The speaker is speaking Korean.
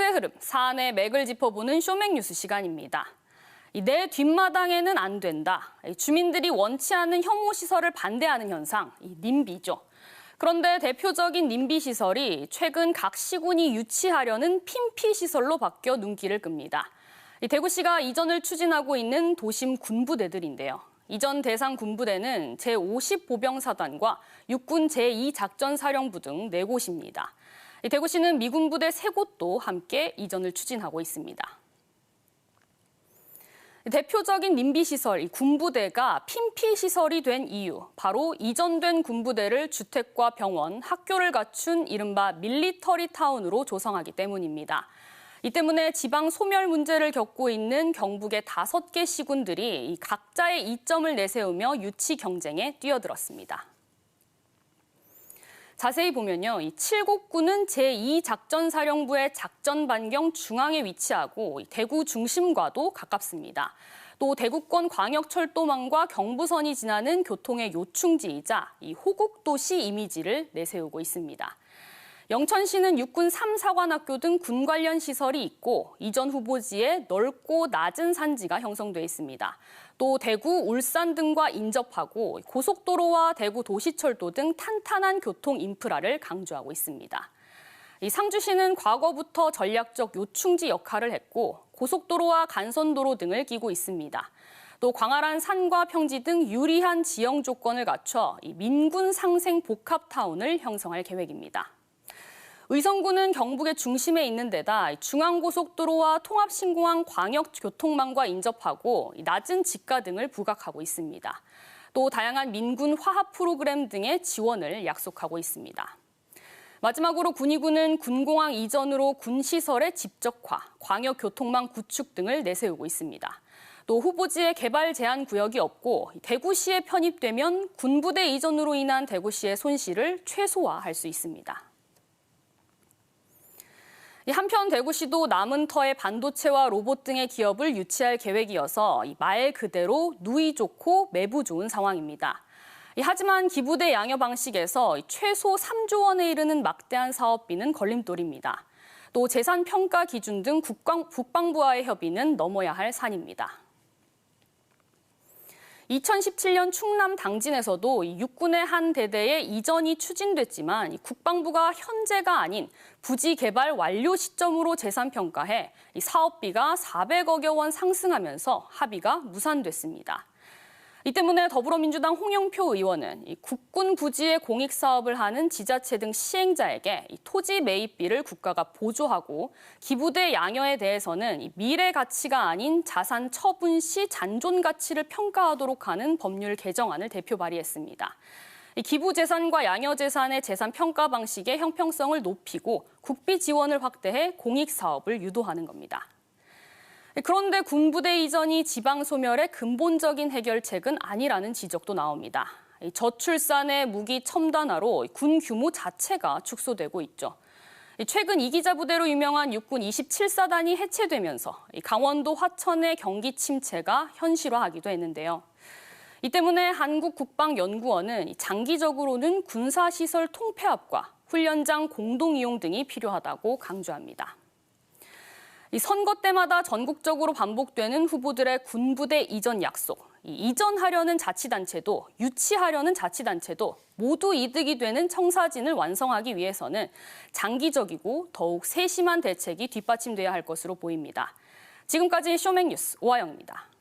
뉴스의 흐름, 사안의 맥을 짚어보는 쇼맥 뉴스 시간입니다. 내 뒷마당에는 안 된다. 주민들이 원치 않은 혐오시설을 반대하는 현상, 님비죠. 그런데 대표적인 님비 시설이 최근 각 시군이 유치하려는 핀피 시설로 바뀌어 눈길을 끕니다. 대구시가 이전을 추진하고 있는 도심 군부대들인데요. 이전 대상 군부대는 제50보병사단과 육군 제2작전사령부 등 4곳입니다. 대구시는 미군부대 3곳도 함께 이전을 추진하고 있습니다. 대표적인 님비시설, 군부대가 핀피시설이 된 이유, 바로 이전된 군부대를 주택과 병원, 학교를 갖춘 이른바 밀리터리 타운으로 조성하기 때문입니다. 이 때문에 지방 소멸 문제를 겪고 있는 경북의 5개 시군들이 각자의 이점을 내세우며 유치 경쟁에 뛰어들었습니다. 자세히 보면요, 이 칠곡군은 제2작전사령부의 작전 반경 중앙에 위치하고 대구 중심과도 가깝습니다. 또 대구권 광역철도망과 경부선이 지나는 교통의 요충지이자 이 호국도시 이미지를 내세우고 있습니다. 영천시는 육군 3사관학교 등 군 관련 시설이 있고 이전 후보지에 넓고 낮은 산지가 형성돼 있습니다. 또 대구, 울산 등과 인접하고 고속도로와 대구 도시철도 등 탄탄한 교통 인프라를 강조하고 있습니다. 이 상주시는 과거부터 전략적 요충지 역할을 했고 고속도로와 간선도로 등을 끼고 있습니다. 또 광활한 산과 평지 등 유리한 지형 조건을 갖춰 이 민군 상생 복합타운을 형성할 계획입니다. 의성군은 경북의 중심에 있는 데다 중앙고속도로와 통합신공항 광역교통망과 인접하고 낮은 지가 등을 부각하고 있습니다. 또 다양한 민군 화합 프로그램 등의 지원을 약속하고 있습니다. 마지막으로 군의군은 군공항 이전으로 군시설의 집적화, 광역교통망 구축 등을 내세우고 있습니다. 또 후보지에 개발 제한 구역이 없고 대구시에 편입되면 군부대 이전으로 인한 대구시의 손실을 최소화할 수 있습니다. 한편 대구시도 남은 터의 반도체와 로봇 등의 기업을 유치할 계획이어서 말 그대로 누이 좋고 매부 좋은 상황입니다. 하지만 기부대 양여 방식에서 최소 3조 원에 이르는 막대한 사업비는 걸림돌입니다. 또 재산 평가 기준 등 국방부와의 협의는 넘어야 할 산입니다. 2017년 충남 당진에서도 육군의 한 대대에 이전이 추진됐지만 국방부가 현재가 아닌 부지 개발 완료 시점으로 재산 평가해 사업비가 400억여 원 상승하면서 합의가 무산됐습니다. 이 때문에 더불어민주당 홍영표 의원은 국군 부지의 공익 사업을 하는 지자체 등 시행자에게 토지 매입비를 국가가 보조하고 기부대 양여에 대해서는 미래 가치가 아닌 자산 처분 시 잔존 가치를 평가하도록 하는 법률 개정안을 대표 발의했습니다. 기부 재산과 양여 재산의 재산 평가 방식의 형평성을 높이고 국비 지원을 확대해 공익 사업을 유도하는 겁니다. 그런데 군부대 이전이 지방 소멸의 근본적인 해결책은 아니라는 지적도 나옵니다. 저출산의 무기 첨단화로 군 규모 자체가 축소되고 있죠. 최근 이기자 부대로 유명한 육군 27사단이 해체되면서 강원도 화천의 경기 침체가 현실화하기도 했는데요. 이 때문에 한국국방연구원은 장기적으로는 군사시설 통폐합과 훈련장 공동이용 등이 필요하다고 강조합니다. 선거 때마다 전국적으로 반복되는 후보들의 군부대 이전 약속, 이전하려는 자치단체도 유치하려는 자치단체도 모두 이득이 되는 청사진을 완성하기 위해서는 장기적이고 더욱 세심한 대책이 뒷받침돼야 할 것으로 보입니다. 지금까지 쇼맥 뉴스 오하영입니다.